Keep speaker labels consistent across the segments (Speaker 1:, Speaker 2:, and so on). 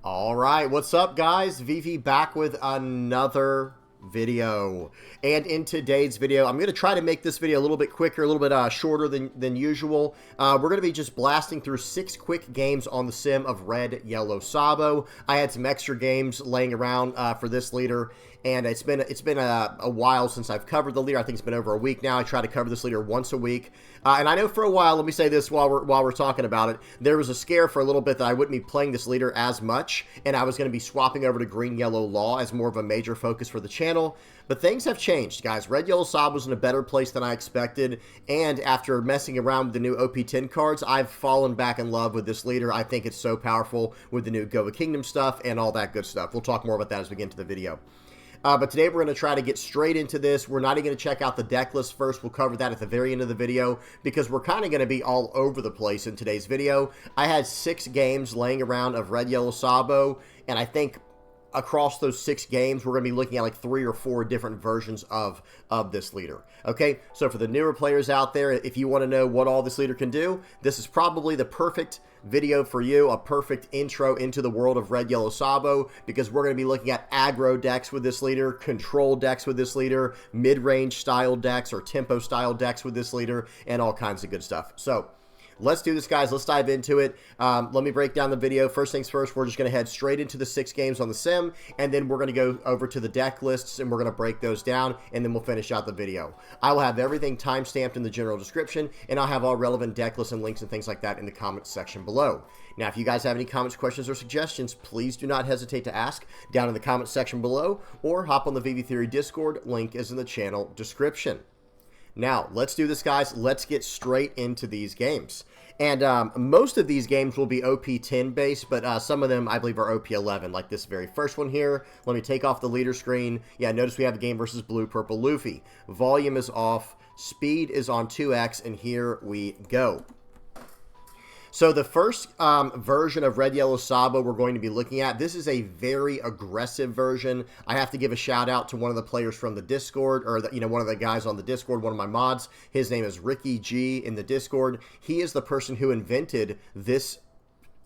Speaker 1: All right, what's up, guys? VV back with another video. And in today's video, I'm going to try to make this video a little bit quicker, a little bit shorter than usual. We're going to be just blasting through 6 quick games on the sim of Red, Yellow, Sabo. I had some extra games laying around for this leader, and it's been a while since I've covered the leader. I think it's been over a week now. I try to cover this leader once a week. And I know for a while, let me say this while we're talking about it, there was a scare for a little bit that I wouldn't be playing this leader as much, and I was going to be swapping over to Green, Yellow, Law as more of a major focus for the channel. But things have changed, guys. Red, Yellow, Sabo was in a better place than I expected, and after messing around with the new OP10 cards, I've fallen back in love with this leader. I think it's so powerful with the new Go of Kingdom stuff and all that good stuff. We'll talk more about that as we get into the video. But today we're going to try to get straight into this. We're not even going to check out the deck list first. We'll cover that at the very end of the video because we're kind of going to be all over the place in today's video. I had 6 games laying around of Red, Yellow, Sabo, and I think across those 6 games, we're going to be looking at like 3 or 4 different versions of this leader. Okay, so for the newer players out there, if you want to know what all this leader can do, this is probably the perfect video for you, a perfect intro into the world of Red, Yellow, Sabo, because we're going to be looking at aggro decks with this leader, control decks with this leader, mid-range style decks or tempo style decks with this leader, and all kinds of good stuff. So let's do this, guys. Let's dive into it. Let me break down the video. First things first, we're just going to head straight into the 6 games on the sim, and then we're going to go over to the deck lists, and we're going to break those down, and then we'll finish out the video. I will have everything timestamped in the general description, and I'll have all relevant deck lists and links and things like that in the comments section below. Now, if you guys have any comments, questions, or suggestions, please do not hesitate to ask down in the comments section below, or hop on the VV Theory Discord. Link is in the channel description. Now, let's do this, guys. Let's get straight into these games. And most of these games will be OP10 based, but some of them, I believe, are OP11, like this very first one here. Let me take off the leader screen. Yeah, notice we have a game versus Blue, Purple, Luffy. Volume is off. Speed is on 2x, and here we go. So the first version of Red, Yellow, Sabo we're going to be looking at, this is a very aggressive version. I have to give a shout out to one of the players from the Discord, or one of the guys on the Discord, one of my mods. His name is Ricky G in the Discord. He is the person who invented this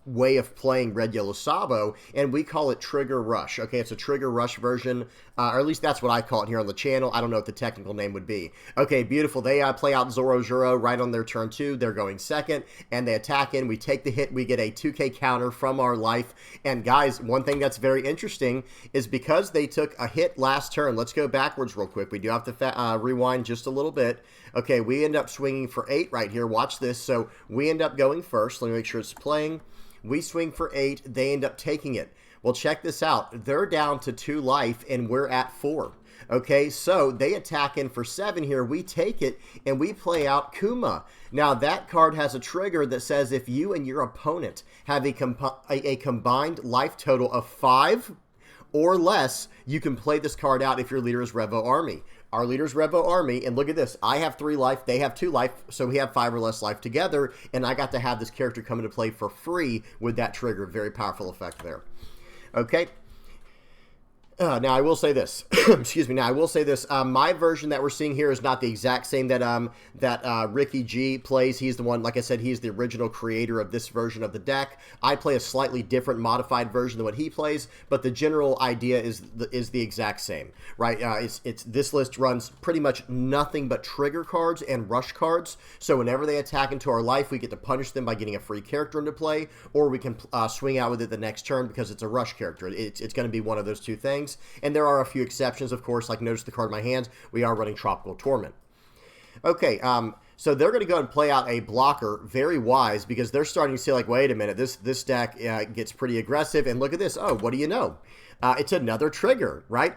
Speaker 1: way of playing Red, Yellow, Sabo, and we call it Trigger Rush. Okay, it's a Trigger Rush version, or at least that's what I call it here on the channel. I don't know what the technical name would be. Okay, beautiful. They play out Zoro Juro right on their turn 2. They're going second, and they attack in. We take the hit. We get a 2k counter from our life. And guys, one thing that's very interesting is because they took a hit last turn. Let's go backwards real quick. We do have to rewind just a little bit. Okay, we end up swinging for 8 right here. Watch this. So we end up going first. Let me make sure it's playing. We swing for 8. They end up taking it. Well, check this out. They're down to 2 life, and we're at 4. Okay, so they attack in for 7 here. We take it, and we play out Kuma. Now, that card has a trigger that says if you and your opponent have a combined life total of 5 or less, you can play this card out if your leader is Revo Army. Our leader's Revo Army, and look at this. I have 3 life, they have 2 life, so we have 5 or less life together, and I got to have this character come into play for free with that trigger. Very powerful effect there. Okay. Now, I will say this. Excuse me. Now, I will say this. My version that we're seeing here is not the exact same that Ricky G plays. He's the one, like I said, he's the original creator of this version of the deck. I play a slightly different modified version than what he plays, but the general idea is the exact same, right? This list runs pretty much nothing but trigger cards and rush cards. So whenever they attack into our life, we get to punish them by getting a free character into play, or we can swing out with it the next turn because it's a rush character. It's going to be one of those 2 things. And there are a few exceptions, of course, like notice the card in my hands. We are running Tropical Torment. Okay, so they're going to go and play out a blocker. Very wise, because they're starting to see, like, wait a minute, this deck gets pretty aggressive. And look at this. Oh, what do you know? It's another trigger, right?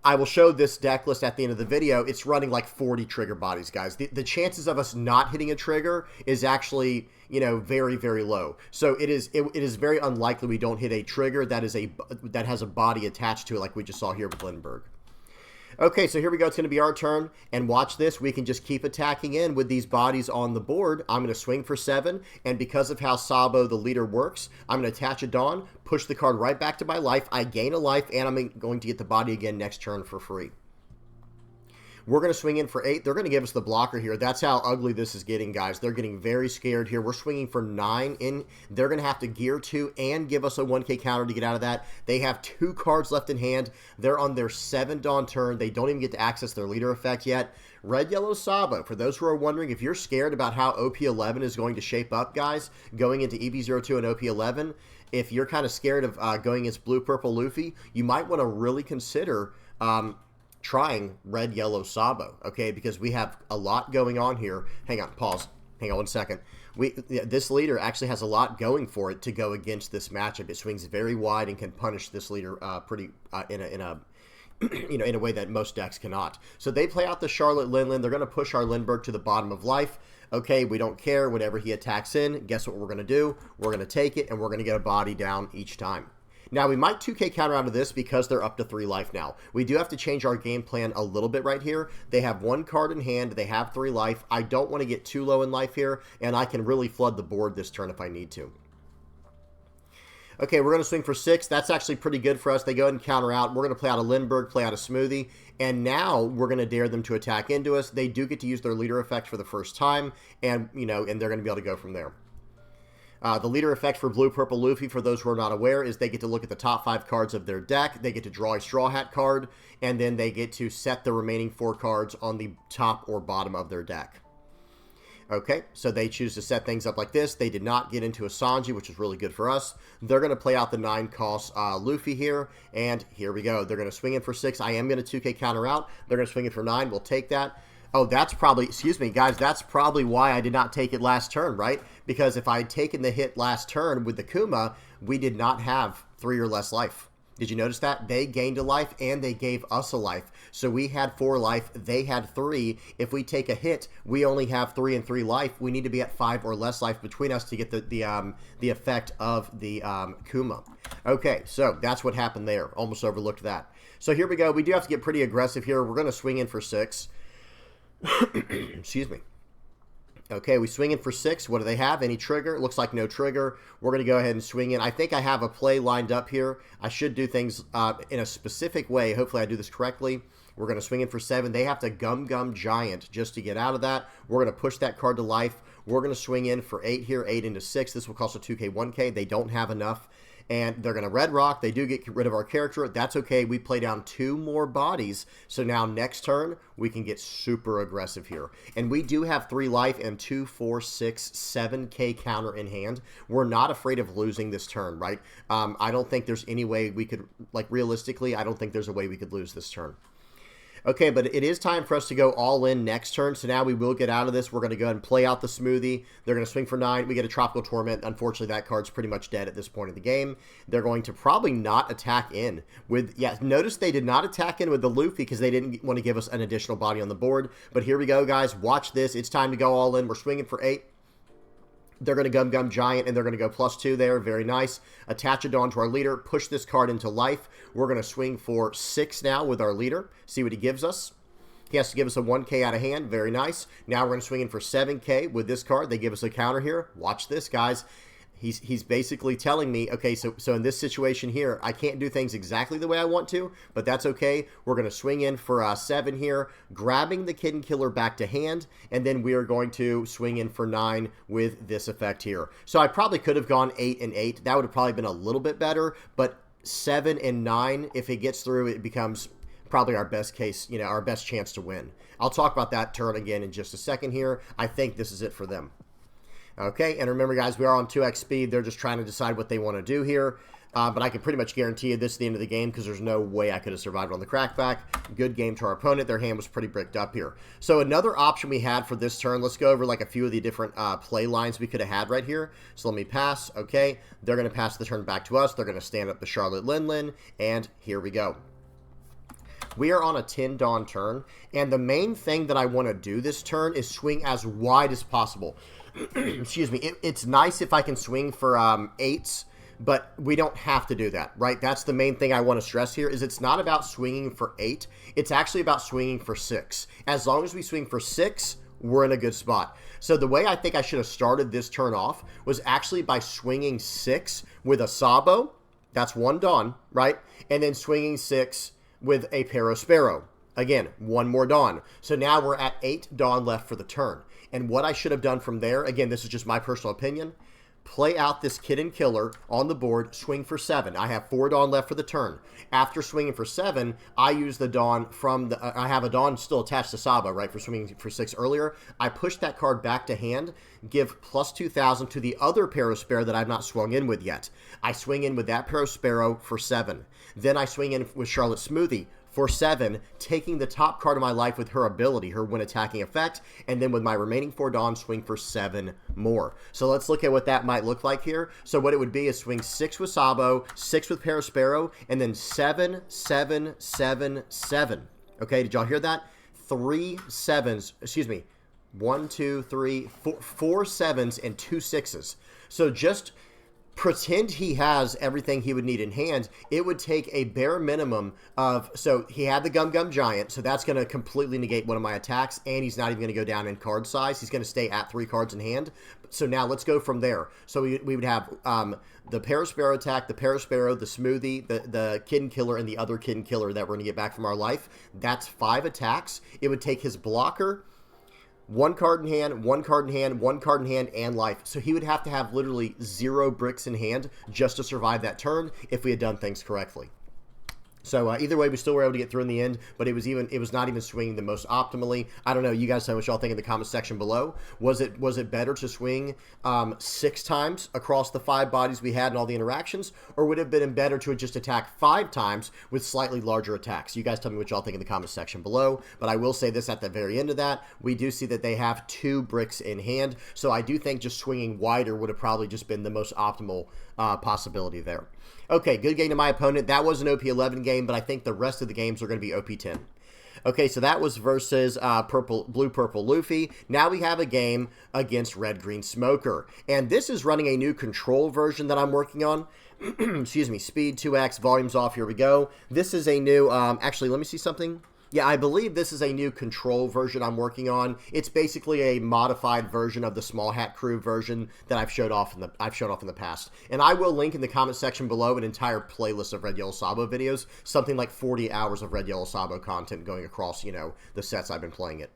Speaker 1: I will show this deck list at the end of the video. It's running like 40 trigger bodies, guys. The chances of us not hitting a trigger is actually, very, very low. So it is very unlikely we don't hit a trigger that has a body attached to it, like we just saw here with Lindbergh. Okay, so here we go. It's going to be our turn. And watch this. We can just keep attacking in with these bodies on the board. I'm going to swing for 7. And because of how Sabo, the leader, works, I'm going to attach a Dawn, push the card right back to my life. I gain a life, and I'm going to get the body again next turn for free. We're going to swing in for 8. They're going to give us the blocker here. That's how ugly this is getting, guys. They're getting very scared here. We're swinging for 9 in. They're going to have to gear 2 and give us a 1K counter to get out of that. They have 2 cards left in hand. They're on their 7th Dawn turn. They don't even get to access their leader effect yet. Red, Yellow, Sabo. For those who are wondering, if you're scared about how OP11 is going to shape up, guys, going into EV02 and OP11, if you're kind of scared of going against Blue, Purple, Luffy, you might want to really consider trying Red, Yellow, Sabo, okay? Because we have a lot going on here. Hang on, pause. Hang on 1 second. This leader actually has a lot going for it to go against this matchup. It swings very wide and can punish this leader in a way that most decks cannot. So they play out the Charlotte Linlin. They're going to push our Lindbergh to the bottom of life. Okay, we don't care. Whenever he attacks in, guess what we're going to do? We're going to take it, and we're going to get a body down each time. Now, we might 2K counter out of this because they're up to 3 life now. We do have to change our game plan a little bit right here. They have 1 card in hand. They have 3 life. I don't want to get too low in life here, and I can really flood the board this turn if I need to. Okay, we're going to swing for 6. That's actually pretty good for us. They go ahead and counter out. We're going to play out a Lindbergh, play out a Smoothie, and now we're going to dare them to attack into us. They do get to use their leader effect for the first time, and, and they're going to be able to go from there. The leader effect for Blue, Purple, Luffy, for those who are not aware, is they get to look at the top 5 cards of their deck. They get to draw a Straw Hat card, and then they get to set the remaining 4 cards on the top or bottom of their deck. Okay, so they choose to set things up like this. They did not get into a Sanji, which is really good for us. They're going to play out the 9-cost Luffy here, and here we go. They're going to swing in for 6. I am going to 2K counter out. They're going to swing in for 9. We'll take that. Oh, that's probably, excuse me, guys, that's probably why I did not take it last turn, right? Because if I had taken the hit last turn with the Kuma, we did not have 3 or less life. Did you notice that? They gained a life, and they gave us a life. So we had 4 life, they had 3. If we take a hit, we only have 3 and 3 life. We need to be at 5 or less life between us to get the effect of the Kuma. Okay, so that's what happened there. Almost overlooked that. So here we go. We do have to get pretty aggressive here. We're going to swing in for 6. Excuse me. Okay, we swing in for 6. What do they have? Any trigger? It looks like no trigger. We're going to go ahead and swing in. I think I have a play lined up here. I should do things in a specific way. Hopefully I do this correctly. We're going to swing in for 7. They have to Gum Giant just to get out of that. We're going to push that card to life. We're going to swing in for 8 here, 8 into 6. This will cost a 2K, 1K. They don't have enough. And they're going to Red Rock. They do get rid of our character. That's okay. We play down 2 more bodies. So now next turn, we can get super aggressive here. And we do have 3 life and 2, 4, 6, 7K counter in hand. We're not afraid of losing this turn, right? I don't think there's any way we could, like realistically, I don't think there's a way we could lose this turn. Okay, but it is time for us to go all in next turn, so now we will get out of this. We're going to go ahead and play out the Smoothie. They're going to swing for 9. We get a Tropical Torment. Unfortunately, that card's pretty much dead at this point in the game. They're going to probably not attack in with... Yeah, notice they did not attack in with the Luffy because they didn't want to give us an additional body on the board. But here we go, guys. Watch this. It's time to go all in. We're swinging for 8. They're going to Gum Giant, and they're going to go +2 there. Very nice. Attach a Dawn to our leader. Push this card into life. We're going to swing for 6 now with our leader. See what he gives us. He has to give us a 1K out of hand. Very nice. Now we're going to swing in for 7K with this card. They give us a counter here. Watch this, guys. He's basically telling me, okay, so in this situation here, I can't do things exactly the way I want to, but that's okay. We're going to swing in for 7 here, grabbing the Kitten Killer back to hand, and then we are going to swing in for 9 with this effect here. So I probably could have gone 8 and 8. That would have probably been a little bit better, but 7 and 9, if it gets through, it becomes probably our best case, our best chance to win. I'll talk about that turn again in just a second here. I think this is it for them. Okay, and remember, guys, we are on 2x speed. They're just trying to decide what they want to do here. But I can pretty much guarantee you this is the end of the game because there's no way I could have survived on the crackback. Good game to our opponent. Their hand was pretty bricked up here. So another option we had for this turn, let's go over like a few of the different play lines we could have had right here. So let me pass. Okay, they're going to pass the turn back to us. They're going to stand up the Charlotte Linlin, and here we go. We are on a 10 Dawn turn, and the main thing that I want to do this turn is swing as wide as possible. Excuse me. It's nice if I can swing for 8s, but we don't have to do that, right? That's the main thing I want to stress here is it's not about swinging for 8. It's actually about swinging for 6. As long as we swing for 6, we're in a good spot. So the way I think I should have started this turn off was actually by swinging 6 with a Sabo. That's 1 Dawn, right? And then swinging 6 with a Parasparrow. Again, one more Dawn. So now we're at 8 Dawn left for the turn. And what I should have done from there, again, this is just my personal opinion, play out this Kid and Killer on the board, swing for 7. I have 4 Dawn left for the turn. After swinging for 7, I use the Dawn from the... I have a Dawn still attached to Sabo, right, for swinging for 6 earlier. I push that card back to hand, give plus 2,000 to the other Parasparrow that I've not swung in with yet. I swing in with that Parasparrow for 7. Then I swing in with Charlotte Smoothie for 7, taking the top card of my life with her ability, her when attacking effect, and then with my remaining 4 Dawn, swing for 7 more. So let's look at what that might look like here. So what it would be is swing 6 with Sabo, 6 with Parasparrow, and then 7, 7, 7, 7. Okay, did y'all hear that? 3 7s, excuse me, 1, 2, 3, 4 7s and 2 6s. So just pretend he has everything he would need in hand. It would take a bare minimum of, so he had the Gum Gum Giant, so that's going to completely negate one of my attacks, and he's not even going to go down in card size. He's going to stay at 3 cards in hand. So now let's go from there. So we would have the Parasparrow attack, the Parasparrow, the Smoothie, the Kid and Killer, and the other Kid and Killer that we're going to get back from our life. That's 5 attacks. It would take his blocker, 1 card in hand, 1 card in hand, 1 card in hand, and life. So he would have to have literally 0 bricks in hand just to survive that turn if we had done things correctly. So either way, we still were able to get through in the end, but it was not even swinging the most optimally. I don't know. You guys tell me what y'all think in the comment section below. Was it better to swing 6 times across the 5 bodies we had and all the interactions, or would it have been better to just attack 5 times with slightly larger attacks? You guys tell me what y'all think in the comment section below. But I will say this at the very end of that, we do see that they have 2 bricks in hand, so I do think just swinging wider would have probably just been the most optimal possibility there. Okay, good game to my opponent. That was an OP11 game, but I think the rest of the games are going to be OP10. Okay, so that was versus Blue-Purple Luffy. Now we have a game against Red-Green Smoker. And this is running a new control version that I'm working on. Excuse me, speed 2x, volumes off, here we go. This is a new, actually, let me see something. Yeah, I believe this is a new control version I'm working on. It's basically a modified version of the Small Hat Crew version that I've showed off in the past. And I will link in the comment section below an entire playlist of Red Yellow Sabo videos, something like 40 hours of Red Yellow Sabo content going across, you know, the sets I've been playing it.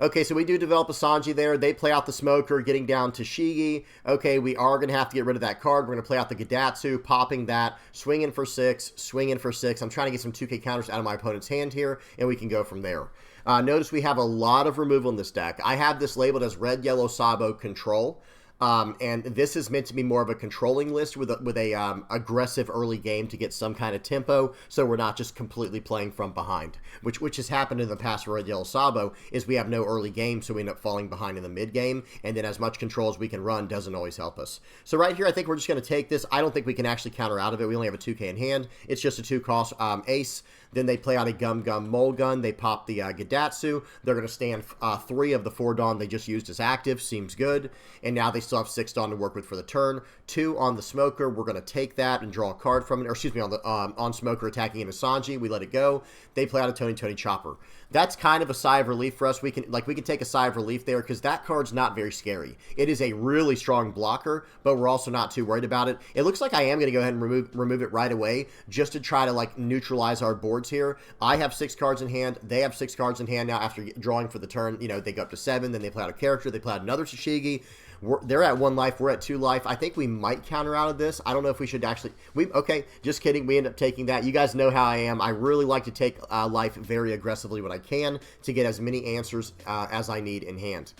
Speaker 1: Okay, so we do develop a Sanji there. They play out the Smoker, getting down to Shigi. Okay, we are going to have to get rid of that card. We're going to play out the Gidatsu, popping that, swinging for 6, swinging for 6. I'm trying to get some 2K counters out of my opponent's hand here, and we can go from there. Notice we have a lot of removal in this deck. I have this labeled as Red Yellow Sabo Control. And this is meant to be more of a controlling list with a aggressive early game to get some kind of tempo, so we're not just completely playing from behind, which has happened in the past for Red Yellow Sabo, is we have no early game, so we end up falling behind in the mid game, and then as much control as we can run doesn't always help us. So right here, I think we're just going to take this. I don't think we can actually counter out of it. We only have a 2K in hand. It's just a 2-cost ace. Then they play out a Gum Gum Mole Gun. They pop the Gidatsu. They're going to stand 3 of the 4 Dawn they just used as active. Seems good. And now they still have 6 Dawn to work with for the turn. 2 on the Smoker. We're going to take that and draw a card from it. Or excuse me, on Smoker attacking into Sanji. We let it go. They play out a Tony Chopper. That's kind of a sigh of relief for us. We can take a sigh of relief there because that card's not very scary. It is a really strong blocker, but we're also not too worried about it. It looks like I am going to go ahead and remove it right away just to try to like neutralize our boards here. I have 6 cards in hand. They have 6 cards in hand now after drawing for the turn. You know, they go up to 7. Then they play out a character. They play out another Tsushigi. They're at 1 life. We're at 2 life. I think we might counter out of this. I don't know if we should actually. Okay, just kidding. We end up taking that. You guys know how I am. I really like to take life very aggressively when I can to get as many answers as I need in hand.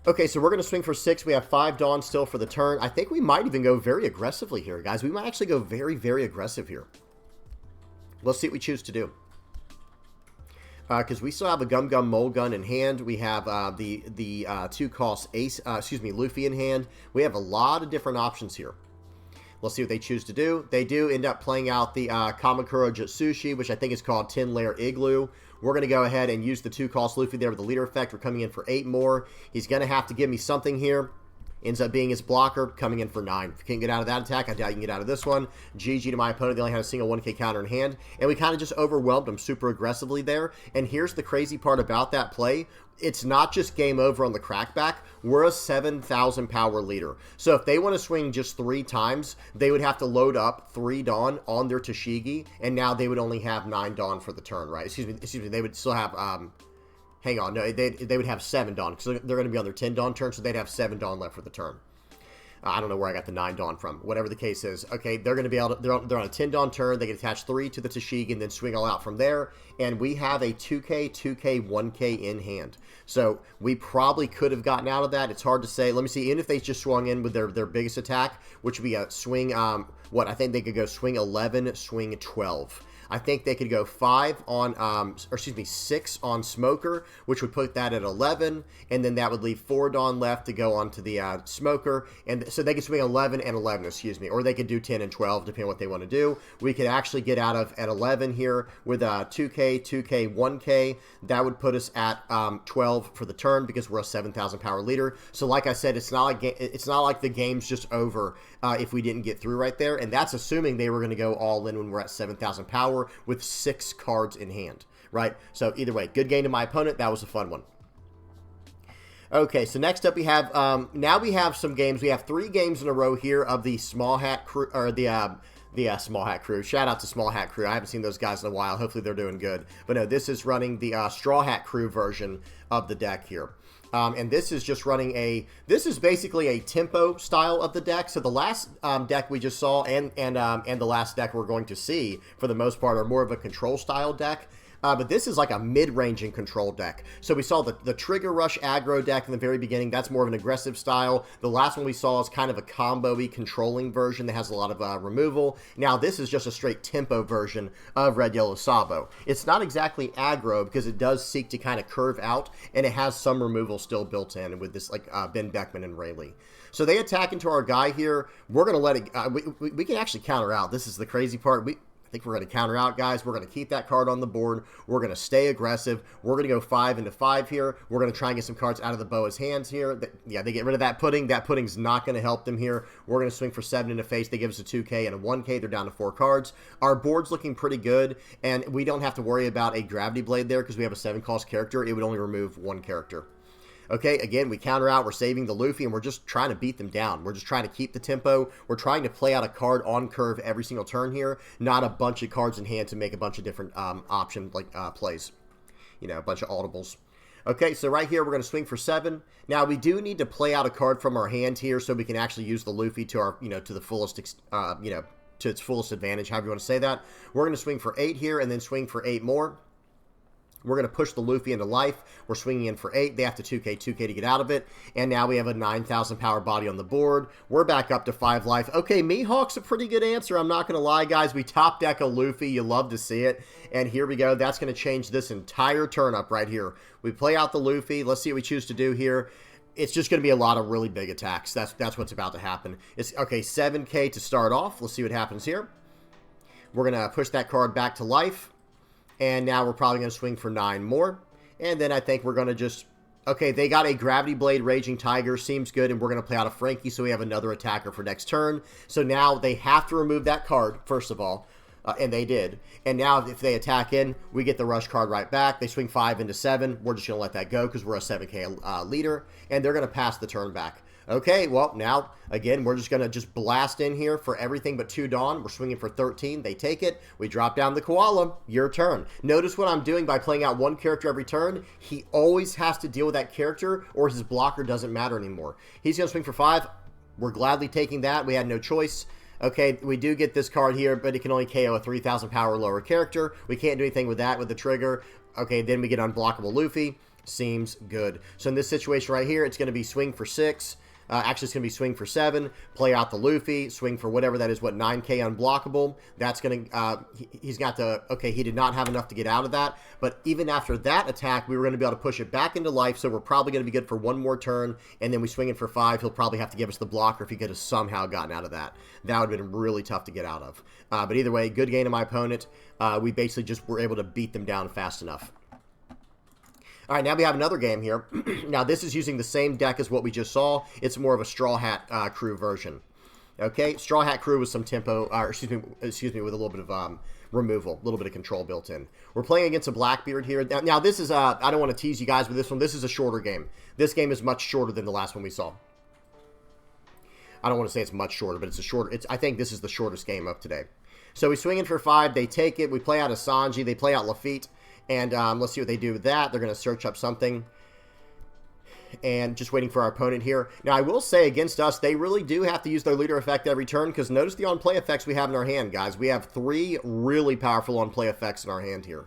Speaker 1: Okay, so we're going to swing for 6. We have 5 Dawn still for the turn. I think we might even go very aggressively here, guys. We might actually go very, very aggressive here. Let's see what we choose to do. Because we still have a Gum Gum Mole Gun in hand. We have the 2-cost Ace, Luffy in hand. We have a lot of different options here. Let's see what they choose to do. They do end up playing out the Kamakura Jutsushi, which I think is called 10-Layer Igloo. We're going to go ahead and use the 2-cost Luffy there with the leader effect. We're coming in for 8 more. He's going to have to give me something here. Ends up being his blocker, coming in for 9. If you can't get out of that attack, I doubt you can get out of this one. GG to my opponent. They only had a single 1k counter in hand, and we kind of just overwhelmed him super aggressively there. And here's the crazy part about that play. It's not just game over on the crackback. We're a 7,000 power leader. So if they want to swing just 3 times, they would have to load up 3 Dawn on their Tashigi, and now they would only have 9 Dawn for the turn, right? Excuse me, they would still have... hang on, no, they would have 7 Dawn, because they're going to be on their 10 Dawn turn, so they'd have 7 Dawn left for the turn. I don't know where I got the 9 Dawn from. Whatever the case is. Okay, they're going to be able to, they're on a 10 Dawn turn. They can attach 3 to the Tashigi and then swing all out from there. And we have a 2k, 2k, 1k in hand. So we probably could have gotten out of that. It's hard to say. Let me see. Even if they just swung in with their biggest attack, which would be a swing, I think they could go swing 11, swing 12. I think they could go 5 on, 6 on Smoker, which would put that at 11, and then that would leave 4 Dawn left to go on to the Smoker, and so they could swing 11 and 11, or they could do 10 and 12, depending on what they want to do. We could actually get out of at 11 here with 2k, 2k, 1k. That would put us at 12 for the turn because we're a 7,000 power leader. So like I said, it's not like the game's just over if we didn't get through right there, and that's assuming they were going to go all in when we're at 7,000 power with 6 cards in hand, right? So either way, good game to my opponent. That was a fun one. Okay, so next up we have, now we have some games. We have 3 games in a row here of the Small Hat Crew, or the Small Hat Crew. Shout out to Small Hat Crew. I haven't seen those guys in a while. Hopefully they're doing good. But no, this is running the Straw Hat Crew version of the deck here. And this is just running this is basically a tempo style of the deck. So the last deck we just saw and the last deck we're going to see, for the most part, are more of a control style deck. But this is like a mid-ranging control deck. So we saw the Trigger Rush aggro deck in the very beginning. That's more of an aggressive style. The last one we saw is kind of a combo-y controlling version that has a lot of removal. Now this is just a straight tempo version of Red Yellow Sabo. It's not exactly aggro because it does seek to kind of curve out, and it has some removal still built in with this like Ben Beckman and Rayleigh. So they attack into our guy here. We're going to let it... we can actually counter out. This is the crazy part. I think we're going to counter out, guys. We're going to keep that card on the board. We're going to stay aggressive. We're going to go 5 into 5 here. We're going to try and get some cards out of the Boa's hands here. Yeah, they get rid of that pudding. That pudding's not going to help them here. We're going to swing for 7 into face. They give us a 2k and a 1k. They're down to 4 cards. Our board's looking pretty good, and we don't have to worry about a Gravity Blade there because we have a 7-cost character. It would only remove 1 character. Okay, again, we counter out, we're saving the Luffy, and we're just trying to beat them down. We're just trying to keep the tempo. We're trying to play out a card on curve every single turn here, not a bunch of cards in hand to make a bunch of different option plays. You know, a bunch of audibles. Okay, so right here, we're going to swing for 7. Now, we do need to play out a card from our hand here so we can actually use the Luffy to our, to the fullest, to its fullest advantage, however you want to say that. We're going to swing for 8 here and then swing for 8 more. We're going to push the Luffy into life. We're swinging in for 8. They have to 2k to get out of it. And now we have a 9,000 power body on the board. We're back up to 5 life. Okay, Mihawk's a pretty good answer. I'm not going to lie, guys. We top deck a Luffy. You love to see it. And here we go. That's going to change this entire turn up right here. We play out the Luffy. Let's see what we choose to do here. It's just going to be a lot of really big attacks. That's what's about to happen. It's okay, 7k to start off. Let's see what happens here. We're going to push that card back to life. And now we're probably going to swing for 9 more. And then I think we're going to just... Okay, they got a Gravity Blade Raging Tiger. Seems good. And we're going to play out a Frankie, so we have another attacker for next turn. So now they have to remove that card, first of all. And they did. And now if they attack in, we get the rush card right back. They swing 5 into 7. We're just going to let that go because we're a 7k leader. And they're going to pass the turn back. Okay, well, now, again, we're just going to just blast in here for everything but 2 Dawn. We're swinging for 13. They take it. We drop down the Koala. Your turn. Notice what I'm doing by playing out 1 character every turn. He always has to deal with that character or his blocker doesn't matter anymore. He's going to swing for 5. We're gladly taking that. We had no choice. Okay, we do get this card here, but it can only KO a 3,000 power or lower character. We can't do anything with that with the trigger. Okay, then we get unblockable Luffy. Seems good. So in this situation right here, it's going to be swing for 6. Actually, it's going to be swing for 7, play out the Luffy, swing for whatever that is, 9k unblockable. That's going to, he's got to, okay, he did not have enough to get out of that. But even after that attack, we were going to be able to push it back into life, so we're probably going to be good for 1 more turn. And then we swing in for 5. He'll probably have to give us the blocker if he could have somehow gotten out of that. That would have been really tough to get out of. But either way, good game to my opponent. We basically just were able to beat them down fast enough. All right, now we have another game here. Now, this is using the same deck as what we just saw. It's more of a Straw Hat Crew version. Okay, Straw Hat Crew with some tempo, excuse me, with a little bit of removal, a little bit of control built in. We're playing against a Blackbeard here. Now this is, I don't want to tease you guys with this one. This is a shorter game. This game is much shorter than the last one we saw. I don't want to say it's much shorter, but it's a shorter, I think this is the shortest game of today. So we swing in for 5, they take it, we play out a Sanji, they play out Lafitte, and let's see what they do with that. They're going to search up something. And just waiting for our opponent here. Now, I will say against us, they really do have to use their leader effect every turn, because notice the on-play effects we have in our hand, guys. We have 3 really powerful on-play effects in our hand here.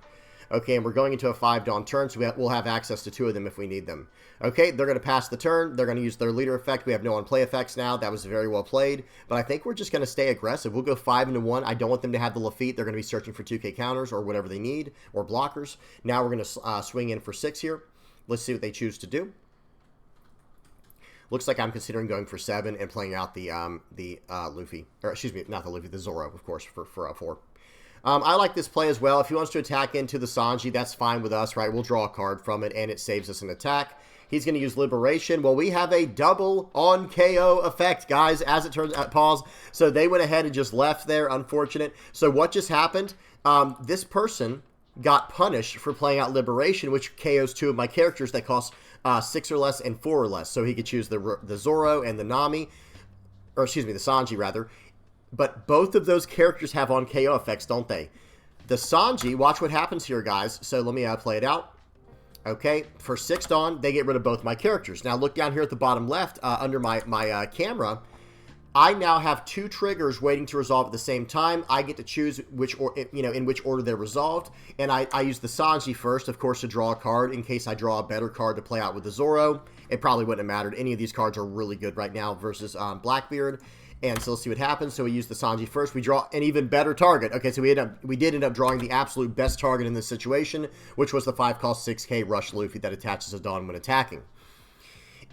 Speaker 1: Okay, and we're going into a 5-Dawn turn, so we'll have access to 2 of them if we need them. Okay, they're going to pass the turn. They're going to use their leader effect. We have no on-play effects now. That was very well played, but I think we're just going to stay aggressive. We'll go 5-1. I don't want them to have the Lafitte. They're going to be searching for 2K counters or whatever they need, or blockers. Now we're going to swing in for 6 here. Let's see what they choose to do. Looks like I'm considering going for 7 and playing out the Luffy. Or, excuse me, not the Luffy, the Zoro, of course, for 4. I like this play as well. If he wants to attack into the Sanji, that's fine with us, right? We'll draw a card from it, and it saves us an attack. He's going to use Liberation. Well, we have a double on KO effect, guys, as it turns out. Pause. So they went ahead and just left there. Unfortunate. So what just happened? This person got punished for playing out Liberation, which KOs 2 of my characters that cost 6 or less and 4 or less. So he could choose the Zoro and the Nami, or excuse me, the Sanji rather. But both of those characters have on KO effects, don't they? The Sanji, watch what happens here, guys. So let me play it out. Okay, for 6 Dawn, they get rid of both my characters. Now look down here at the bottom left under my camera. I now have 2 triggers waiting to resolve at the same time. I get to choose in which order they're resolved, and I use the Sanji first, of course, to draw a card in case I draw a better card to play out with the Zoro. It probably wouldn't have mattered. Any of these cards are really good right now versus Blackbeard, and so let's see what happens. So we use the Sanji first. We draw an even better target. Okay, so we did end up drawing the absolute best target in this situation, which was the 5-cost 6K Rush Luffy that attaches a Dawn when attacking.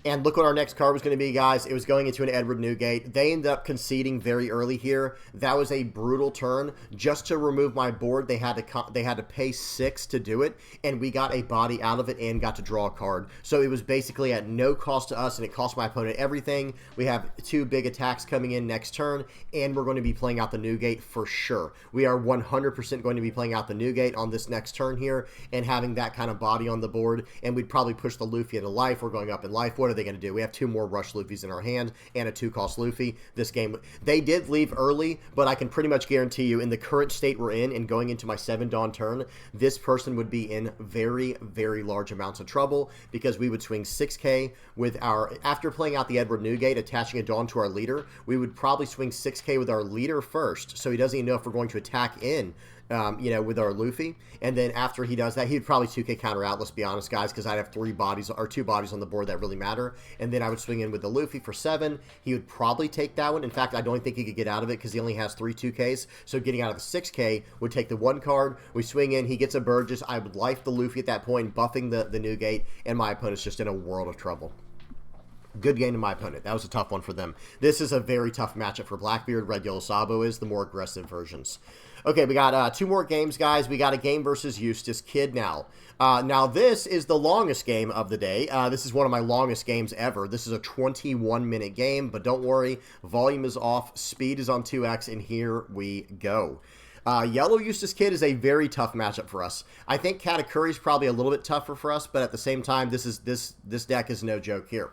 Speaker 1: And look what our next card was going to be, guys. It was going into an Edward Newgate. They ended up conceding very early here. That was a brutal turn. Just to remove my board, they had to pay 6 to do it, and we got a body out of it and got to draw a card. So it was basically at no cost to us, and it cost my opponent everything. We have 2 big attacks coming in next turn, and we're going to be playing out the Newgate for sure. We are 100% going to be playing out the Newgate on this next turn here, and having that kind of body on the board, and we'd probably push the Luffy into life. We're going up in life. What are they going to do? We have 2 more Rush Luffys in our hand and a 2-cost Luffy. This game, they did leave early, but I can pretty much guarantee you in the current state we're in and going into my 7-Dawn turn, this person would be in very, very large amounts of trouble because we would swing 6K with our, after playing out the Edward Newgate, attaching a Dawn to our leader, we would probably swing 6K with our leader first, so he doesn't even know if we're going to attack in with our Luffy, and then after he does that, he'd probably 2K counter out, let's be honest, guys, because I'd have 2 bodies on the board that really matter, and then I would swing in with the Luffy for 7. He would probably take that one. In fact, I don't think he could get out of it because he only has 3 2Ks, so getting out of the 6K would take the 1 card. We swing in, he gets a Burgess. I would life the Luffy at that point, buffing the Newgate, and my opponent's just in a world of trouble. Good game to my opponent. That was a tough one for them. This is a very tough matchup for Blackbeard. Red Yellow Sabo is the more aggressive versions. Okay, we got 2 more games, guys. We got a game versus Eustass Kid now. Now, this is the longest game of the day. This is one of my longest games ever. This is a 21-minute game, but don't worry. Volume is off. Speed is on 2x, and here we go. Yellow Eustass Kid is a very tough matchup for us. I think Katakuri is probably a little bit tougher for us, but at the same time, this deck is no joke here.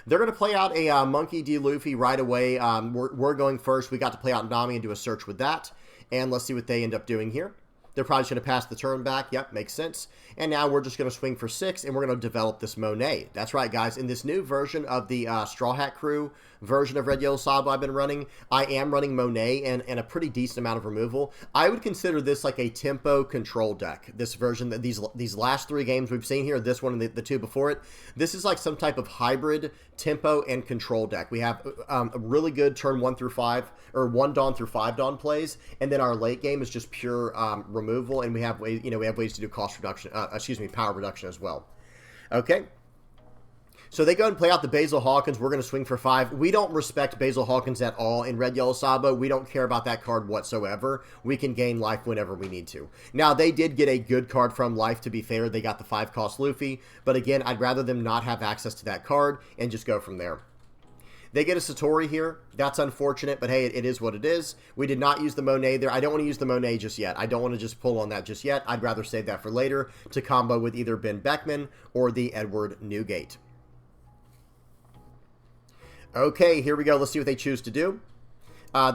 Speaker 1: They're going to play out a Monkey D. Luffy right away. We're going first. We got to play out Nami and do a search with that. And let's see what they end up doing here. They're probably just going to pass the turn back. Yep, makes sense. And now we're just going to swing for 6, and we're going to develop this Monet. That's right, guys. In this new version of the Straw Hat Crew version of Red Yellow Sabo I've been running, I am running Monet and a pretty decent amount of removal. I would consider this like a tempo control deck. This version, these last 3 games we've seen here, this one and the 2 before it, this is like some type of hybrid tempo and control deck. We have a really good turn 1 through 5, or 1 Dawn through 5 Dawn plays, and then our late game is just pure removal, and we have ways to do cost reduction, power reduction as well. Okay. So they go and play out the Basil Hawkins. We're going to swing for 5. We don't respect Basil Hawkins at all in Red Yellow Sabo. We don't care about that card whatsoever. We can gain life whenever we need to. Now, they did get a good card from life, to be fair. They got the 5-cost Luffy. But again, I'd rather them not have access to that card and just go from there. They get a Satori here. That's unfortunate, but hey, it is what it is. We did not use the Monet there. I don't want to use the Monet just yet. I don't want to just pull on that just yet. I'd rather save that for later to combo with either Ben Beckman or the Edward Newgate. Okay, here we go. Let's see what they choose to do.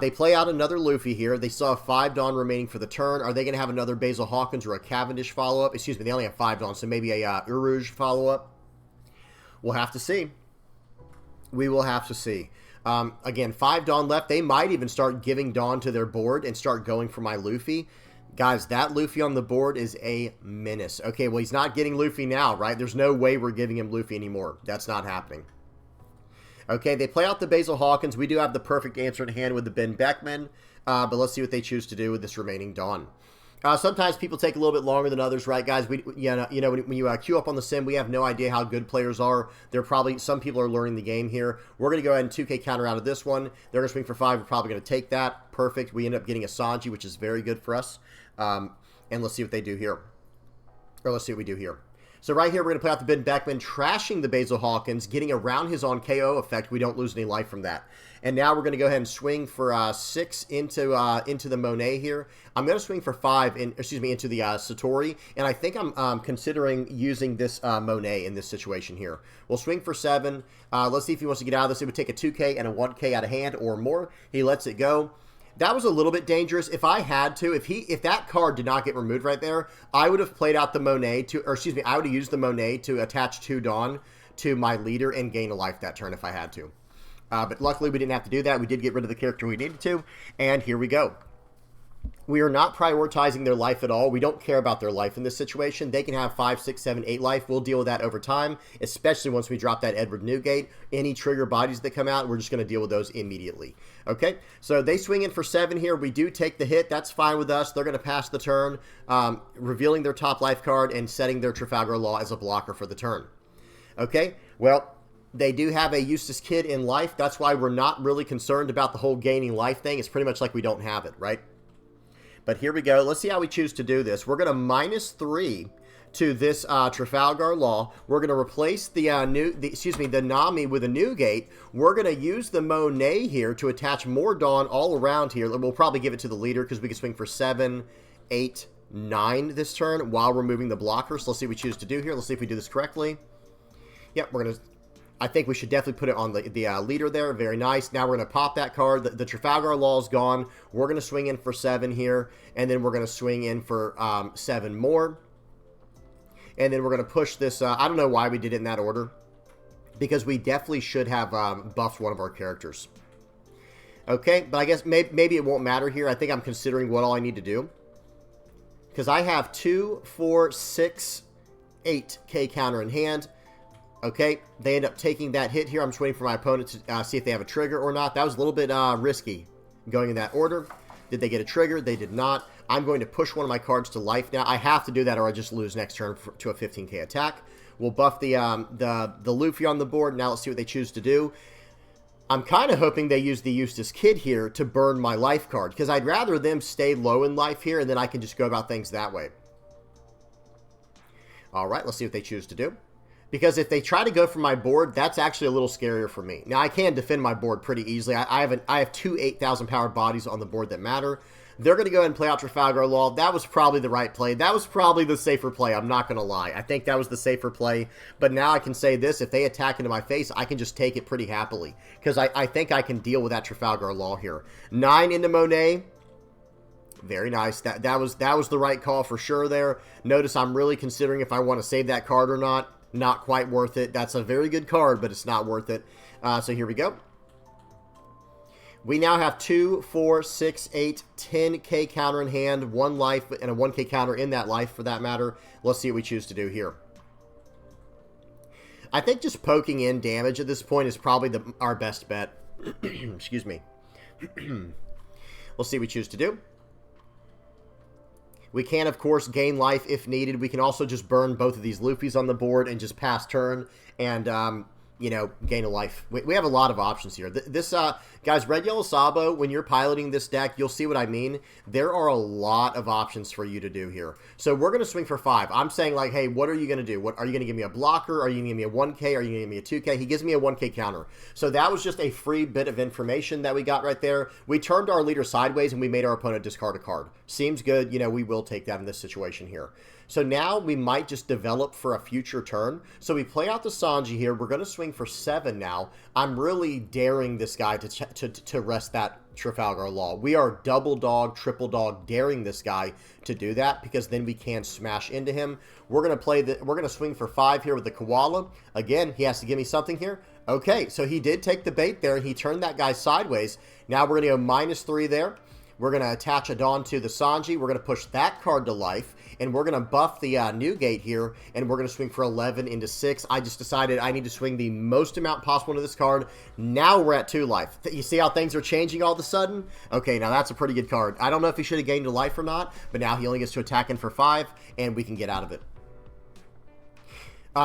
Speaker 1: They play out another Luffy here. They still have 5 Dawn remaining for the turn. Are they going to have another Basil Hawkins or a Cavendish follow-up? Excuse me, they only have 5 Dawn, so maybe a Urouge follow-up. We'll have to see. We will have to see. Again, 5 Dawn left. They might even start giving Dawn to their board and start going for my Luffy. Guys, that Luffy on the board is a menace. Okay, well, he's not getting Luffy now, right? There's no way we're giving him Luffy anymore. That's not happening. Okay, they play out the Basil Hawkins. We do have the perfect answer in hand with the Ben Beckman, but let's see what they choose to do with this remaining Dawn. Sometimes people take a little bit longer than others, right, guys? When you queue up on the sim, we have no idea how good players are. Some people are learning the game here. We're going to go ahead and 2K counter out of this one. They're going to swing for 5. We're probably going to take that. Perfect. We end up getting a Sanji, which is very good for us. And let's see what they do here. Or let's see what we do here. So right here, we're going to play out the Ben Beckman, trashing the Basil Hawkins, getting around his on KO effect. We don't lose any life from that. And now we're going to go ahead and swing for 6 into the Monet here. I'm going to swing for 5 into the Satori, and I think I'm considering using this Monet in this situation here. We'll swing for 7. Let's see if he wants to get out of this. It would take a 2K and a 1K out of hand or more. He lets it go. That was a little bit dangerous. If I had to, if that card did not get removed right there, I would have played out the Monet I would have used the Monet to attach 2 Dawn to my leader and gain a life that turn if I had to. But luckily we didn't have to do that. We did get rid of the character we needed to, and here we go. We are not prioritizing their life at all. We don't care about their life in this situation. They can have 5, 6, 7, 8 life. We'll deal with that over time, especially once we drop that Edward Newgate. Any trigger bodies that come out, we're just going to deal with those immediately. Okay, so they swing in for 7 here. We do take the hit. That's fine with us. They're going to pass the turn, revealing their top life card and setting their Trafalgar Law as a blocker for the turn. Okay, well, they do have a Eustass Kid in life. That's why we're not really concerned about the whole gaining life thing. It's pretty much like we don't have it, right? But here we go. Let's see how we choose to do this. We're going to -3 to this Trafalgar Law. We're going to replace the Nami with a Newgate. We're going to use the Monet here to attach more Dawn all around here. We'll probably give it to the leader because we can swing for 7, 8, 9 this turn while removing the blocker. So let's see what we choose to do here. Let's see if we do this correctly. Yep, I think we should definitely put it on the leader there. Very nice. Now we're going to pop that card. The Trafalgar Law is gone. We're going to swing in for 7 here, and then we're going to swing in for 7 more. And then we're going to push this. I don't know why we did it in that order, because we definitely should have buffed one of our characters. Okay, but I guess maybe it won't matter here. I think I'm considering what all I need to do, because I have 2, 4, 6, 8K counter in hand. Okay, they end up taking that hit here. I'm just waiting for my opponent to see if they have a trigger or not. That was a little bit risky going in that order. Did they get a trigger? They did not. I'm going to push one of my cards to life now. I have to do that or I just lose next turn to a 15K attack. We'll buff the Luffy on the board. Now let's see what they choose to do. I'm kind of hoping they use the Eustass Kid here to burn my life card, because I'd rather them stay low in life here, and then I can just go about things that way. All right, let's see what they choose to do. Because if they try to go for my board, that's actually a little scarier for me. Now, I can defend my board pretty easily. I have 2 8,000 powered bodies on the board that matter. They're going to go ahead and play out Trafalgar Law. That was probably the right play. That was probably the safer play. I'm not going to lie. I think that was the safer play. But now I can say this. If they attack into my face, I can just take it pretty happily. Because I think I can deal with that Trafalgar Law here. 9 into Monet. Very nice. That was the right call for sure there. Notice I'm really considering if I want to save that card or not. Not quite worth it. That's a very good card, but it's not worth it. So here we go. We now have 2, 4, 6, 8, 10K counter in hand, 1 life, and a 1K counter in that life for that matter. Let's see what we choose to do here. I think just poking in damage at this point is probably our best bet. Excuse me. We'll see what we choose to do. We can, of course, gain life if needed. We can also just burn both of these Luffys on the board and just pass turn and you know, gain a life. We have a lot of options here. This, guys, red, yellow, Sabo, when you're piloting this deck, you'll see what I mean. There are a lot of options for you to do here. So we're going to swing for 5. I'm saying, like, hey, what are you going to do? What are you going to give me a blocker? Are you going to give me a 1K? Are you going to give me a 2K? He gives me a 1K counter. So that was just a free bit of information that we got right there. We turned our leader sideways, and we made our opponent discard a card. Seems good. You know, we will take that in this situation here. So now we might just develop for a future turn. So we play out the Sanji here. We're going to swing for 7 now. I'm really daring this guy to rest that Trafalgar Law. We are double dog, triple dog daring this guy to do that because then we can smash into him. We're going to swing for 5 here with the Koala. Again, he has to give me something here. Okay, so he did take the bait there. He turned that guy sideways. Now we're going to go -3 there. We're going to attach a Dawn to the Sanji. We're going to push that card to life. And we're going to buff the Newgate here. And we're going to swing for 11 into 6. I just decided I need to swing the most amount possible into this card. Now we're at 2 life. You see how things are changing all of a sudden? Okay, now that's a pretty good card. I don't know if he should have gained a life or not. But now he only gets to attack in for 5. And we can get out of it.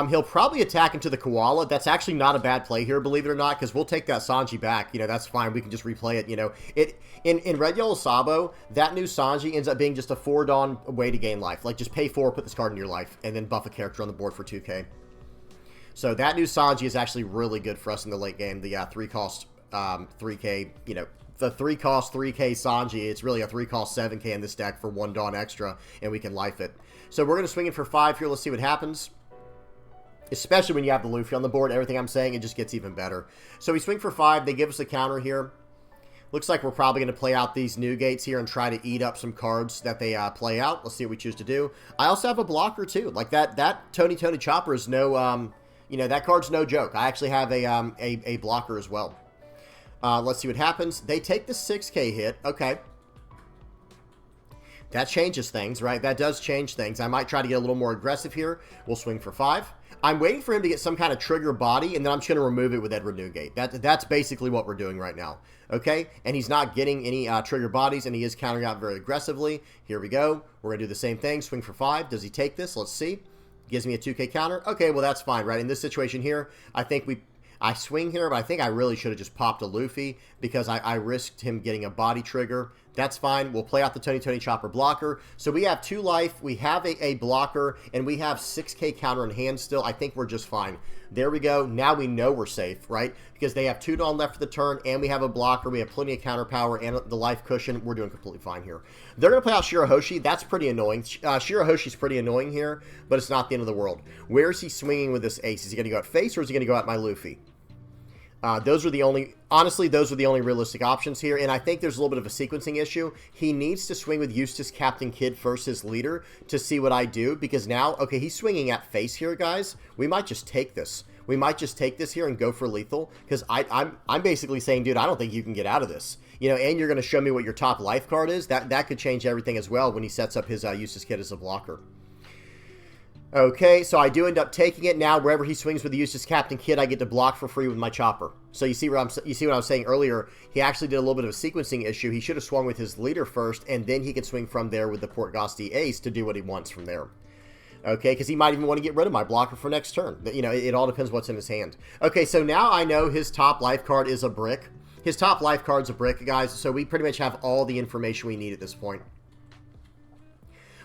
Speaker 1: He'll probably attack into the Koala. That's actually not a bad play here, believe it or not, because we'll take that Sanji back. You know, that's fine. We can just replay it, you know. In Red Yellow Sabo, that new Sanji ends up being just a 4-Dawn way to gain life. Like, just pay 4, put this card in your life, and then buff a character on the board for 2K. So that new Sanji is actually really good for us in the late game. The 3-cost 3K, you know, the 3-cost 3K Sanji, it's really a 3-cost 7K in this deck for 1 Dawn extra, and we can life it. So we're going to swing in for 5 here. Let's see what happens. Especially when you have the Luffy on the board, everything I'm saying, it just gets even better. So we swing for 5. They give us a counter here. Looks like we're probably going to play out these Newgates here and try to eat up some cards that they play out. Let's see what we choose to do. I also have a blocker, too. Like, that Tony Chopper is no, you know, that card's no joke. I actually have a blocker as well. Let's see what happens. They take the 6K hit. Okay. That changes things, right? That does change things. I might try to get a little more aggressive here. We'll swing for 5. I'm waiting for him to get some kind of trigger body, and then I'm just going to remove it with Edward Newgate. That's basically what we're doing right now, okay? And he's not getting any trigger bodies, and he is countering out very aggressively. Here we go. We're going to do the same thing. Swing for 5. Does he take this? Let's see. Gives me a 2K counter. Okay, well, that's fine, right? In this situation here, I think I swing here, but I think I really should have just popped a Luffy because I risked him getting a body trigger. That's fine. We'll play out the Tony Chopper blocker. So we have 2 life, we have a blocker, and we have 6K counter in hand still. I think we're just fine. There we go. Now we know we're safe, right? Because they have 2 Dawn left for the turn, and we have a blocker. We have plenty of counter power and the life cushion. We're doing completely fine here. They're going to play out Shirahoshi. That's pretty annoying. Shirahoshi's pretty annoying here, but it's not the end of the world. Where is he swinging with this ace? Is he going to go at face, or is he going to go at my Luffy? Those are the only, honestly, those are the only realistic options here, and I think there's a little bit of a sequencing issue. He needs to swing with Eustass, Captain Kidd, first his leader to see what I do, because now, okay, he's swinging at face here, guys. We might just take this. We might just take this here and go for lethal, because I'm basically saying, dude, I don't think you can get out of this. You know, and you're going to show me what your top life card is. That could change everything as well when he sets up his Eustass Kidd as a blocker. Okay, so I do end up taking it. Now, wherever he swings with the Eustass Captain Kidd, I get to block for free with my chopper. So you see what I was saying earlier? He actually did a little bit of a sequencing issue. He should have swung with his leader first, and then he could swing from there with the Port Gosti Ace to do what he wants from there. Okay, because he might even want to get rid of my blocker for next turn. You know, it all depends what's in his hand. Okay, so now I know his top life card is a brick. His top life card's a brick, guys, so we pretty much have all the information we need at this point.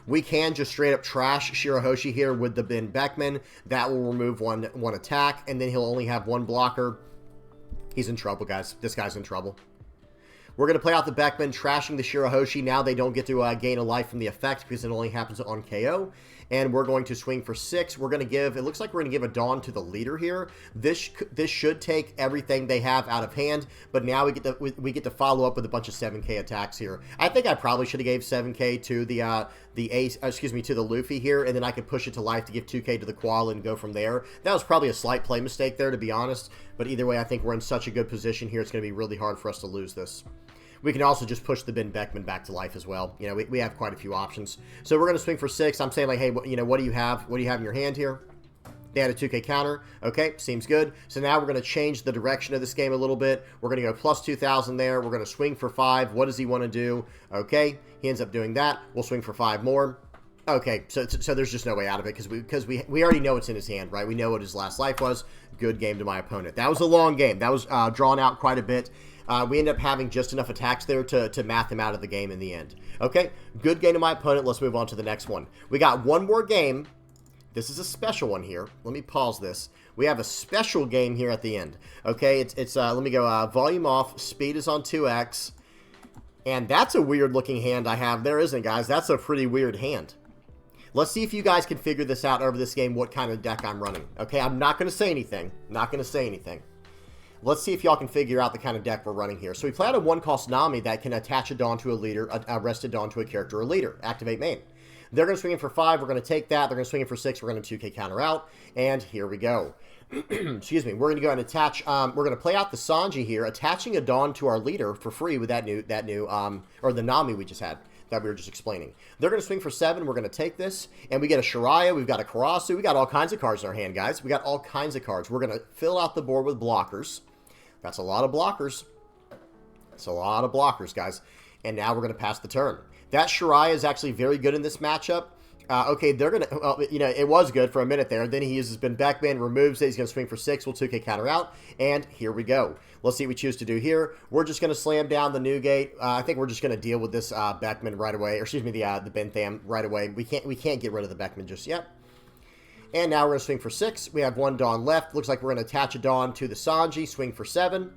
Speaker 1: We can just straight up trash Shirahoshi here with the Ben Beckman. That will remove one attack, and then he'll only have 1 blocker. He's in trouble, guys. This guy's in trouble. We're going to play out the Beckman, trashing the Shirahoshi. Now they don't get to gain a life from the effect because it only happens on KO. And we're going to swing for 6. We're going to give, it looks like we're going to give a Dawn to the leader here. This should take everything they have out of hand, but now we get to follow up with a bunch of 7K attacks here. I think I probably should have gave 7K to the ace, to the Luffy here, and then I could push it to life to give 2K to the Koala and go from there. That was probably a slight play mistake there, to be honest, but either way, I think we're in such a good position here, it's going to be really hard for us to lose this. We can also just push the Ben Beckman back to life as well. You know, we have quite a few options. So we're going to swing for 6. I'm saying, like, hey, you know, what do you have? What do you have in your hand here? They had a 2K counter. Okay, seems good. So now we're going to change the direction of this game a little bit. We're going to go plus 2,000 there. We're going to swing for 5. What does he want to do? Okay, he ends up doing that. We'll swing for 5 more. Okay, so there's just no way out of it because we already know what's in his hand, right? We know what his last life was. Good game to my opponent. That was a long game. That was drawn out quite a bit. We ended up having just enough attacks there to math him out of the game in the end. Okay, good game to my opponent. Let's move on to the next one. We got one more game. This is a special one here. Let me pause this. We have a special game here at the end. Okay, it's let me go volume off. Speed is on 2x. And that's a weird looking hand I have there, isn't it, guys? That's a pretty weird hand. Let's see if you guys can figure this out over this game, what kind of deck I'm running. Okay, I'm not going to say anything. Not going to say anything. Let's see if y'all can figure out the kind of deck we're running here. So we play out a 1-cost Nami that can attach a Dawn to a leader, a rested Dawn to a character or leader. Activate main. They're going to swing in for 5. We're going to take that. They're going to swing in for 6. We're going to 2k counter out. And here we go. Excuse me. We're going to go ahead and attach. We're going to play out the Sanji here, attaching a Dawn to our leader for free with that new or the Nami we just had that we were just explaining. They're going to swing for 7. We're going to take this, and we get a Shiraya. We've got a Karasu. We got all kinds of cards in our hand, guys. We got all kinds of cards. We're going to fill out the board with blockers. That's a lot of blockers. That's a lot of blockers, guys. And now we're going to pass the turn. That Shiraya is actually very good in this matchup. Okay, they're going to, well, you know, it was good for a minute there. Then he uses Ben Beckman, removes it. He's going to swing for 6. We'll 2k counter out. And here we go. Let's see what we choose to do here. We're just going to slam down the Newgate. I think we're just going to deal with this Beckman right away. Or excuse me, the Bentham right away. We can't get rid of the Beckman just yet. And now we're going to swing for 6. We have 1 Dawn left. Looks like we're going to attach a Dawn to the Sanji, swing for 7.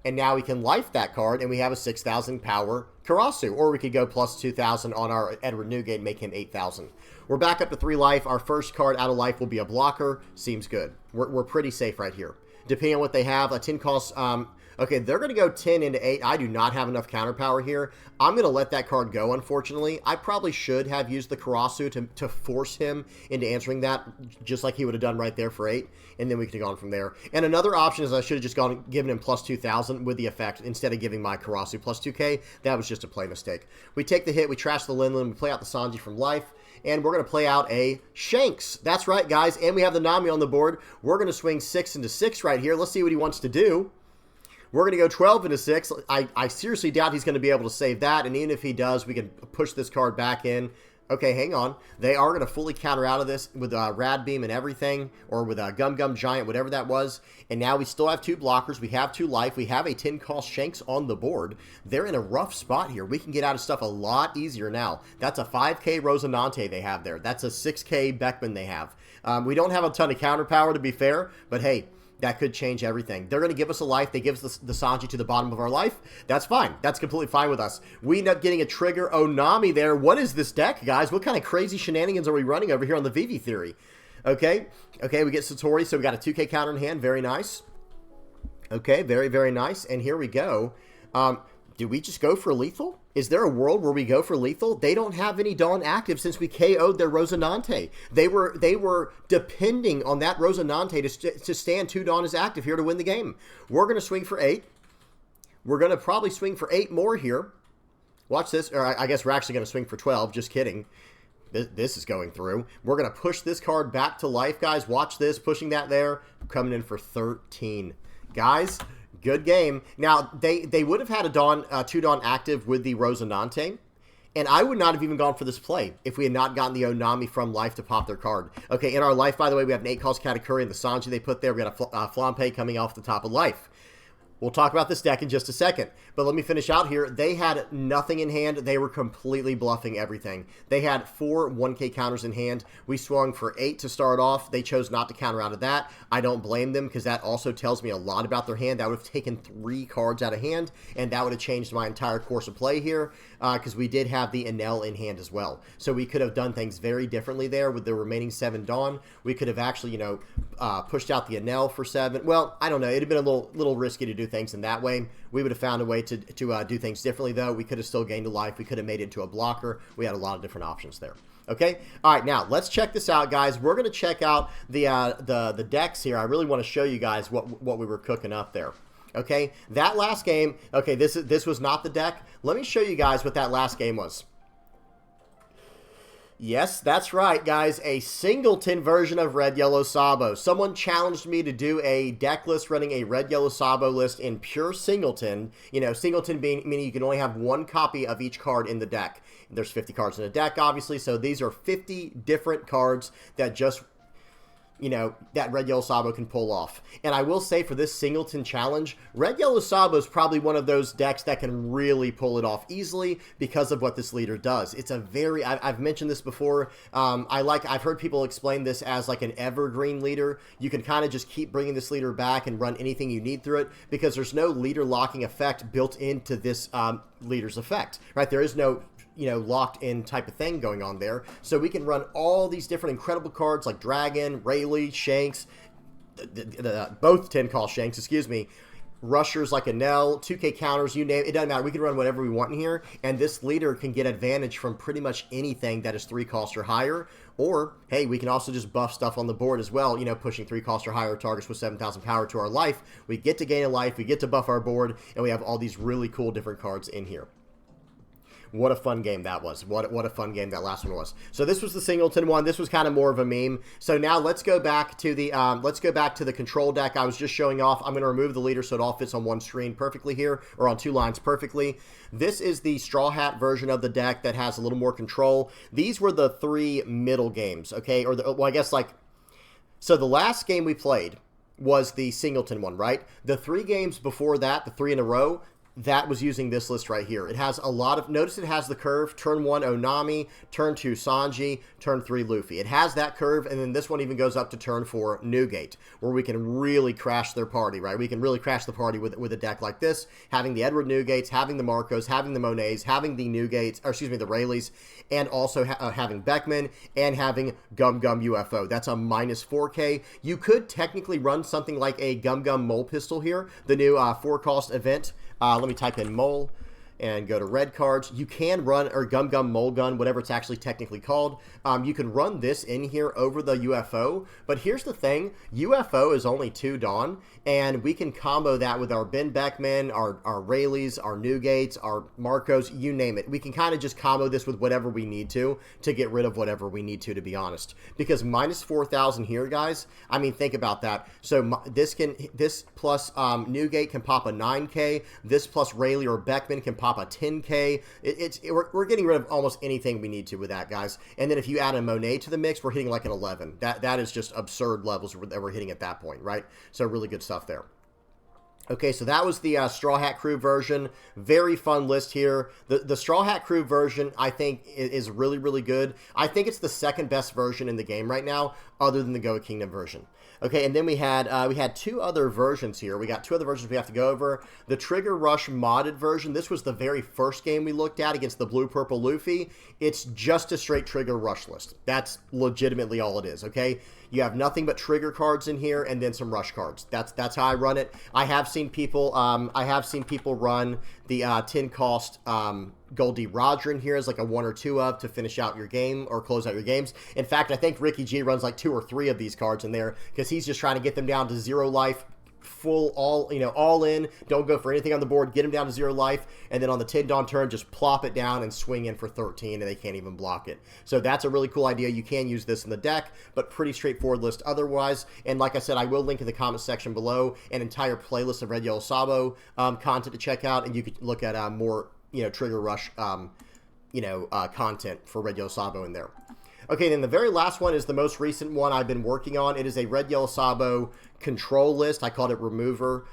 Speaker 1: And now we can life that card, and we have a 6,000 power Karasu. Or we could go plus 2,000 on our Edward Newgate and make him 8,000. We're back up to 3 life. Our first card out of life will be a blocker. Seems good. We're pretty safe right here. Depending on what they have, a 10 cost... okay, they're going to go 10 into 8. I do not have enough counter power here. I'm going to let that card go, unfortunately. I probably should have used the Karasu to force him into answering that, just like he would have done right there for 8. And then we could have gone from there. And another option is I should have just given him plus 2,000 with the effect instead of giving my Karasu plus 2k. That was just a play mistake. We take the hit. We trash the Linlin. We play out the Sanji from life. And we're going to play out a Shanks. That's right, guys. And we have the Nami on the board. We're going to swing 6 into 6 right here. Let's see what he wants to do. We're going to go 12 into 6. I seriously doubt he's going to be able to save that. And even if he does, we can push this card back in. Okay, hang on. They are going to fully counter out of this with Rad Beam and everything. Or with Gum Gum Giant, whatever that was. And now we still have 2 blockers. We have 2 life. We have a 10-cost Shanks on the board. They're in a rough spot here. We can get out of stuff a lot easier now. That's a 5k Rosinante they have there. That's a 6k Beckman they have. We don't have a ton of counter power, to be fair. But hey... that could change everything. They're going to give us a life. They give us the Sanji to the bottom of our life. That's fine. That's completely fine with us. We end up getting a trigger Onami there. What is this deck, guys? What kind of crazy shenanigans are we running over here on the Vivi theory? Okay. Okay, we get Satori, so we got a 2k counter in hand. Very nice. Okay, very, very nice. And here we go. Do we just go for lethal? Is there a world where we go for lethal? They don't have any Dawn active since we KO'd their Rosinante. They were depending on that Rosinante to stand 2 Dawn as active here to win the game. We're going to swing for 8. We're going to probably swing for 8 more here. Watch this. Or I guess we're actually going to swing for 12. Just kidding. This is going through. We're going to push this card back to life, guys. Watch this. Pushing that there. Coming in for 13. Guys... good game. Now, they would have had a 2 Dawn active with the Rosinante, and I would not have even gone for this play if we had not gotten the Onami from life to pop their card. Okay, in our life, by the way, we have an 8-cost Katakuri and the Sanji they put there. We got a Flampe coming off the top of life. We'll talk about this deck in just a second, but let me finish out here. They had nothing in hand. They were completely bluffing everything. They had 4 1k counters in hand. We swung for 8 to start off. They chose not to counter out of that. I don't blame them because that also tells me a lot about their hand. That would have taken 3 cards out of hand, and that would have changed my entire course of play here because we did have the Enel in hand as well. So we could have done things very differently there with the remaining 7 Dawn. We could have actually, you know, pushed out the Enel for 7. Well, I don't know. It'd have been a little risky to do things in that way. We would have found a way to do things differently, though. We could have still gained a life. We could have made it into a blocker. We had a lot of different options there. Okay? All right, now, let's check this out, guys. We're going to check out the decks here. I really want to show you guys what we were cooking up there. Okay? That last game, okay, this was not the deck. Let me show you guys what that last game was. Yes, that's right, guys. A singleton version of Red Yellow Sabo. Someone challenged me to do a deck list running a Red Yellow Sabo list in pure singleton. You know, singleton meaning you can only have one copy of each card in the deck. There's 50 cards in a deck, obviously, so these are 50 different cards that just, you know, that Red Yellow Sabo can pull off. And I will say for this singleton challenge, Red Yellow Sabo is probably one of those decks that can really pull it off easily because of what this leader does. It's a very, I've mentioned this before, I've heard people explain this as like an evergreen leader. You can kind of just keep bringing this leader back and run anything you need through it because there's no leader locking effect built into this leader's effect, right? There is no, you know, locked in type of thing going on there. So we can run all these different incredible cards like Dragon, Rayleigh, Shanks, both 10-cost Shanks, excuse me, rushers like a Nell, 2K counters, you name it. It doesn't matter. We can run whatever we want in here, and this leader can get advantage from pretty much anything that is 3 cost or higher. Or, hey, we can also just buff stuff on the board as well, you know, pushing 3 cost or higher targets with 7,000 power to our life. We get to gain a life, we get to buff our board, and we have all these really cool different cards in here. What a fun game that was. What a fun game that last one was. So this was the singleton one. This was kind of more of a meme. So now let's go back to the control deck I was just showing off. I'm going to remove the leader so it all fits on one screen perfectly here, or on 2 lines perfectly. This is the Straw Hat version of the deck that has a little more control. These were the 3 middle games, okay? Or well, I guess like, so the last game we played was the singleton one, right? The 3 games before that, the 3 in a row, that was using this list right here. It has a lot of, notice it has the curve, turn 1 Onami, turn 2 Sanji, turn 3 Luffy. It has that curve, and then this one even goes up to turn 4 Newgate, where we can really crash their party, right? We can really crash the party with a deck like this, having the Edward Newgates, having the Marcos, having the Monets, having the Newgates, or excuse me, the Rayleighs, and also having Beckman, and having Gum Gum UFO. That's a minus 4K. You could technically run something like a Gum Gum Mole Pistol here, the new 4-cost event. Let me type in Mole and go to red cards. You can run, or Gum Gum Mole Gun, whatever it's actually technically called. You can run this in here over the UFO, but here's the thing. UFO is only 2 Dawn, and we can combo that with our Ben Beckman, our Rayleighs, our Newgates, our Marcos, you name it. We can kind of just combo this with whatever we need to get rid of whatever we need to be honest. Because minus 4,000 here, guys, I mean, think about that. So this plus Newgate can pop a 9K. This plus Rayleigh or Beckman can pop a 10K. We're getting rid of almost anything we need to with that, guys. And then if you add a Monet to the mix, we're hitting like an 11. That is just absurd levels that we're hitting at that point, right? So really good stuff there. Okay, so that was the Straw Hat Crew version. Very fun list here. The Straw Hat Crew version, I think, is really, really good. I think it's the second best version in the game right now, other than the Goa Kingdom version. Okay, and then we had 2 other versions here. We got 2 other versions we have to go over. The Trigger Rush modded version. This was the very first game we looked at against the Blue-Purple Luffy. It's just a straight Trigger Rush list. That's legitimately all it is, okay? You have nothing but trigger cards in here and then some rush cards. That's how I run it. I have seen people run the 10-cost Goldie Roger in here as like a 1 or 2 of to finish out your game or close out your games. In fact, I think Ricky G runs like 2 or 3 of these cards in there because he's just trying to get them down to 0 life, full all in, don't go for anything on the board, get them down to 0 life, and then on the 10 Dawn turn just plop it down and swing in for 13 and they can't even block it. So that's a really cool idea. You can use this in the deck, but pretty straightforward list otherwise. And like I said, I will link in the comment section below an entire playlist of Red Yellow Sabo content to check out, and you could look at more Trigger Rush content for Red Yellow Sabo in there. Okay, then the very last one is the most recent one I've been working on. It is a Red Yellow Sabo control list. I called it Remover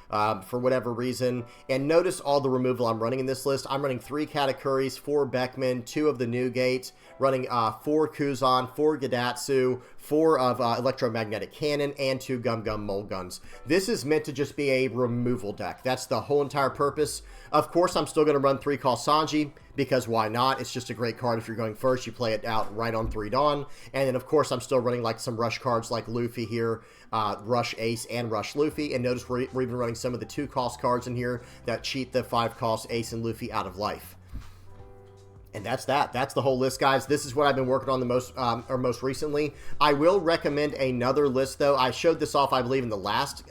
Speaker 1: for whatever reason. And notice all the removal I'm running in this list. I'm running 3 Katakuris, 4 Beckman, 2 of the Newgate, running 4 Kuzan, 4 Gadatsu, 4 of Electromagnetic Cannon, and 2 Gum Gum Mole Guns. This is meant to just be a removal deck. That's the whole entire purpose. Of course, I'm still going to run 3 Cost Sanji, because why not? It's just a great card. If you're going first, you play it out right on 3 Dawn. And then, of course, I'm still running like some rush cards like Luffy here, Rush Ace and Rush Luffy. And notice we're even running some of the 2-cost cards in here that cheat the 5-cost Ace and Luffy out of life. And that's that. That's the whole list, guys. This is what I've been working on the most recently. I will recommend another list, though. I showed this off, I believe, in the last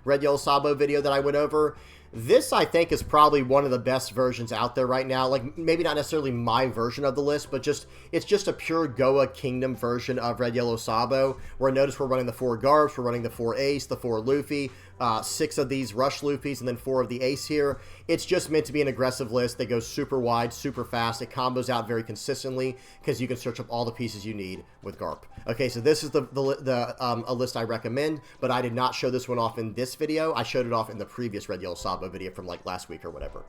Speaker 1: Red Yellow Sabo video that I went over. This, I think, is probably one of the best versions out there right now. Like, maybe not necessarily my version of the list, but it's just a pure Goa Kingdom version of Red Yellow Sabo, where notice we're running the 4 Garbs, we're running the 4 Ace, the 4 Luffy, 6 of these Rush Luffys, and then 4 of the Ace here. It's just meant to be an aggressive list that goes super wide, super fast. It combos out very consistently because you can search up all the pieces you need with Garp. Okay, so this is a list I recommend, but I did not show this one off in this video. I showed it off in the previous Red Yellow Sabo video from like last week or whatever.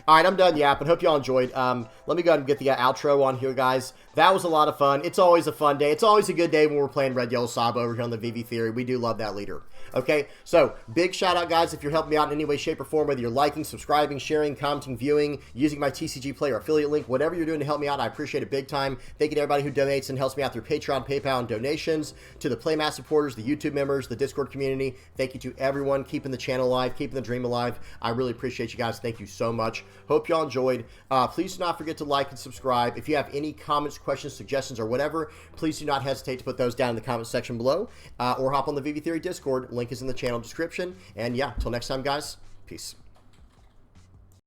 Speaker 1: All right, I'm done yapping. Hope y'all enjoyed. Let me go ahead and get the outro on here, guys. That was a lot of fun. It's always a fun day. It's always a good day when we're playing Red Yellow Sabo over here on the VV Theory. We do love that leader. Okay, so big shout out, guys, if you're helping me out in any way, shape, or form, whether you're liking, subscribing, sharing, commenting, viewing, using my TCG player affiliate link, whatever you're doing to help me out, I appreciate it big time. Thank you to everybody who donates and helps me out through Patreon, PayPal, and donations. To the Playmat supporters, the YouTube members, the Discord community, thank you to everyone keeping the channel alive, keeping the dream alive. I really appreciate you guys. Thank you so much. Hope y'all enjoyed. Please do not forget to like and subscribe. If you have any comments, questions, suggestions, or whatever, please do not hesitate to put those down in the comment section below, or hop on the VV Theory Discord. Link is in the channel description. And yeah, till next time, guys, peace.